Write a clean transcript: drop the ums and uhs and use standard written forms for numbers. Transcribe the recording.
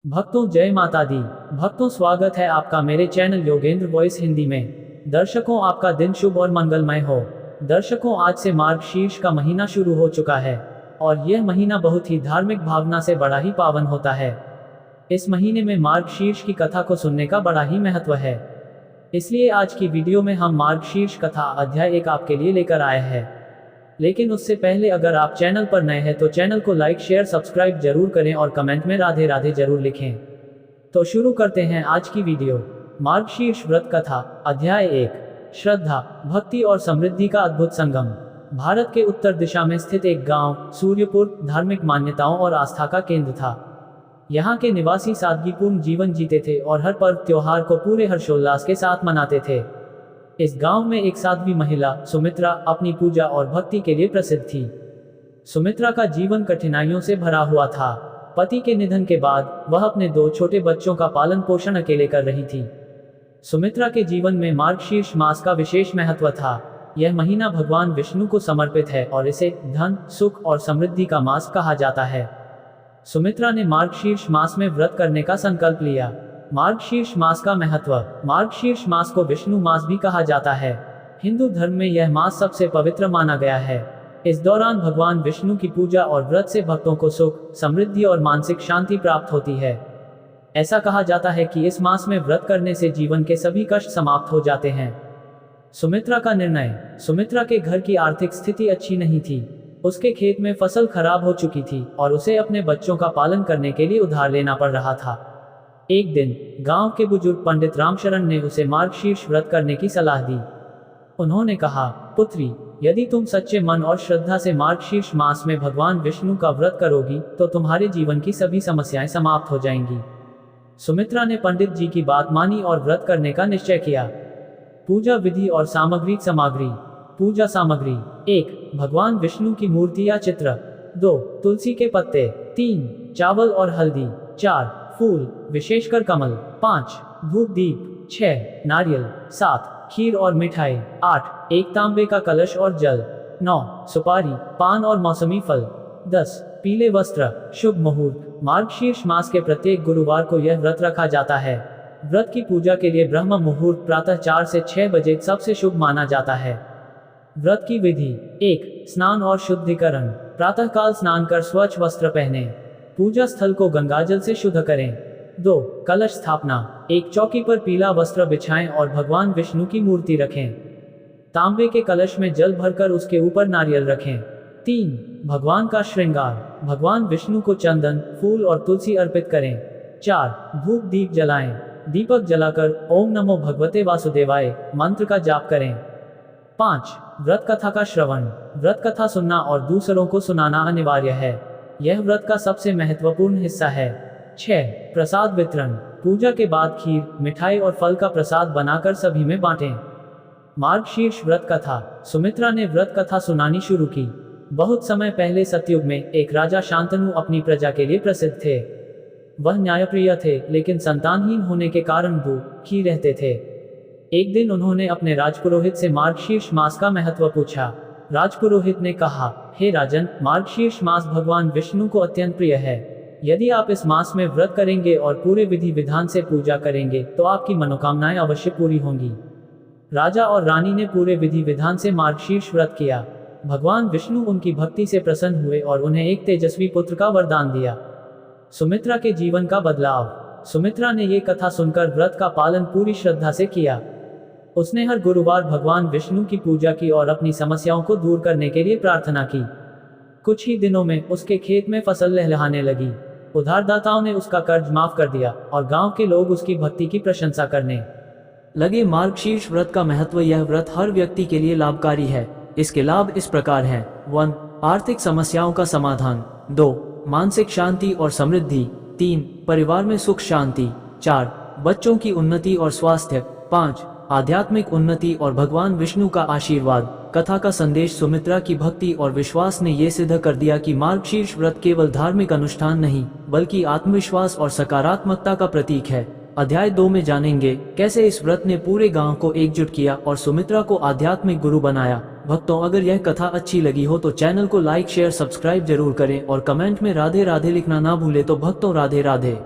भक्तों जय माता दी। भक्तों स्वागत है आपका मेरे चैनल योगेंद्र वॉइस हिंदी में। दर्शकों आपका दिन शुभ और मंगलमय हो। दर्शकों आज से मार्गशीर्ष का महीना शुरू हो चुका है और यह महीना बहुत ही धार्मिक भावना से बड़ा ही पावन होता है। इस महीने में मार्गशीर्ष की कथा को सुनने का बड़ा ही महत्व है, इसलिए आज की वीडियो में हम मार्गशीर्ष कथा अध्याय 1 आपके लिए लेकर आए हैं। लेकिन उससे पहले अगर आप चैनल पर नए हैं तो चैनल को लाइक शेयर सब्सक्राइब जरूर करें और कमेंट में राधे राधे जरूर लिखें। तो शुरू करते हैं आज की वीडियो। मार्गशीर्ष व्रत कथा अध्याय 1। श्रद्धा, भक्ति और समृद्धि का अद्भुत संगम। भारत के उत्तर दिशा में स्थित एक गांव सूर्यपुर धार्मिक मान्यताओं और आस्था का केंद्र था। यहाँ के निवासी सादगीपूर्ण जीवन जीते थे और हर पर्व त्योहार को पूरे हर्षोल्लास के साथ मनाते थे। इस गांव में एक साध्वी महिला सुमित्रा अपनी पूजा और भक्ति के लिए प्रसिद्ध थी। सुमित्रा का जीवन कठिनाइयों से भरा हुआ था। पति के निधन के बाद वह अपने 2 छोटे बच्चों का पालन पोषण अकेले कर रही थी। सुमित्रा के जीवन में मार्गशीर्ष मास का विशेष महत्व था। यह महीना भगवान विष्णु को समर्पित है और इसे धन, सुख और समृद्धि का मास कहा जाता है। सुमित्रा ने मार्गशीर्ष मास में व्रत करने का संकल्प लिया। मार्गशीर्ष मास का महत्व। मार्गशीर्ष मास को विष्णु मास भी कहा जाता है। हिंदू धर्म में यह मास सबसे पवित्र माना गया है। इस दौरान भगवान विष्णु की पूजा और व्रत से भक्तों को सुख, समृद्धि और मानसिक शांति प्राप्त होती है। ऐसा कहा जाता है कि इस मास में व्रत करने से जीवन के सभी कष्ट समाप्त हो जाते हैं। सुमित्रा का निर्णय। सुमित्रा के घर की आर्थिक स्थिति अच्छी नहीं थी। उसके खेत में फसल खराब हो चुकी थी और उसे अपने बच्चों का पालन करने के लिए उधार लेना पड़ रहा था। एक दिन गांव के बुजुर्ग पंडित रामशरण ने उसे मार्गशीर्ष व्रत करने की सलाह दी। उन्होंने कहा, पुत्री, यदि तुम सच्चे मन और श्रद्धा से मार्गशीर्ष मास में भगवान विष्णु का व्रत करोगी तो तुम्हारे जीवन की सभी समस्याएं समाप्त हो जाएंगी। सुमित्रा ने पंडित जी की बात मानी और व्रत करने का निश्चय किया। पूजा विधि और सामग्री। पूजा सामग्री। 1 भगवान विष्णु की मूर्ति या चित्र। 2 तुलसी के पत्ते। 3 चावल और हल्दी। 4 फूल विशेषकर कमल। 5 धूप दीप। 6 नारियल। 7 खीर और मिठाई। 8 एक तांबे का कलश और जल। 9 सुपारी, पान और मौसमी फल। 10 पीले वस्त्र। शुभ मुहूर्त। मार्गशीर्ष मास के प्रत्येक गुरुवार को यह व्रत रखा जाता है। व्रत की पूजा के लिए ब्रह्म मुहूर्त प्रातः 4 से 6 बजे सबसे शुभ माना जाता है। व्रत की विधि। 1 स्नान और शुद्धिकरण। प्रातःकाल स्नान कर स्वच्छ वस्त्र पहने। पूजा स्थल को गंगाजल से शुद्ध करें। 2 कलश स्थापना। एक चौकी पर पीला वस्त्र बिछाएं और भगवान विष्णु की मूर्ति रखें। तांबे के कलश में जल भरकर उसके ऊपर नारियल रखें। 3 भगवान का श्रृंगार। भगवान विष्णु को चंदन, फूल और तुलसी अर्पित करें। 4 धूप दीप जलाएं। दीपक जलाकर ओम नमो भगवते वासुदेवाय मंत्र का जाप करें। 5 व्रत कथा का श्रवण। व्रत कथा सुनना और दूसरों को सुनाना अनिवार्य है। यह व्रत का सबसे महत्वपूर्ण हिस्सा है। 6 प्रसाद वितरण। पूजा के बाद खीर, मिठाई और फल का प्रसाद बनाकर सभी में बांटें। मार्गशीर्ष व्रत कथा। सुमित्रा ने व्रत कथा सुनानी शुरू की। बहुत समय पहले सतयुग में एक राजा शांतनु अपनी प्रजा के लिए प्रसिद्ध थे। वह न्यायप्रिय थे लेकिन संतानहीन होने के कारण भूखे रहते थे। एक दिन उन्होंने अपने राजपुरोहित से मार्गशीर्ष मास का महत्व पूछा। राजपुरोहित ने कहा, हे राजन, मार्गशीर्ष मास भगवान विष्णु को अत्यंत प्रिय है। यदि आप इस मास में व्रत करेंगे और पूरे विधि विधान से पूजा करेंगे तो आपकी मनोकामनाएं अवश्य पूरी होंगी। राजा और रानी ने पूरे विधि विधान से मार्गशीर्ष व्रत किया। भगवान विष्णु उनकी भक्ति से प्रसन्न हुए और उन्हें एक तेजस्वी पुत्र का वरदान दिया। सुमित्रा के जीवन का बदलाव। सुमित्रा ने ये कथा सुनकर व्रत का पालन पूरी श्रद्धा से किया। उसने हर गुरुवार भगवान विष्णु की पूजा की और अपनी समस्याओं को दूर करने के लिए प्रार्थना की। कुछ ही दिनों में उसके खेत में फसल लहलहाने लगी। उधारदाताओं ने उसका कर्ज माफ कर दिया और गांव के लोग उसकी भक्ति की प्रशंसा करने लगे। मार्गशीर्ष व्रत का महत्व। यह व्रत हर व्यक्ति के लिए लाभकारी है। इसके लाभ इस प्रकार हैं। 1 आर्थिक समस्याओं का समाधान। 2 मानसिक शांति और समृद्धि। 3 परिवार में सुख शांति। 4 बच्चों की उन्नति और स्वास्थ्य। 5 आध्यात्मिक उन्नति और भगवान विष्णु का आशीर्वाद। कथा का संदेश। सुमित्रा की भक्ति और विश्वास ने ये सिद्ध कर दिया कि मार्गशीर्ष व्रत केवल धार्मिक अनुष्ठान नहीं बल्कि आत्मविश्वास और सकारात्मकता का प्रतीक है। अध्याय 2 में जानेंगे कैसे इस व्रत ने पूरे गांव को एकजुट किया और सुमित्रा को आध्यात्मिक गुरु बनाया। भक्तों, अगर यह कथा अच्छी लगी हो तो चैनल को लाइक शेयर सब्सक्राइब जरूर करें और कमेंट में राधे राधे लिखना ना भूले। तो भक्तों, राधे राधे।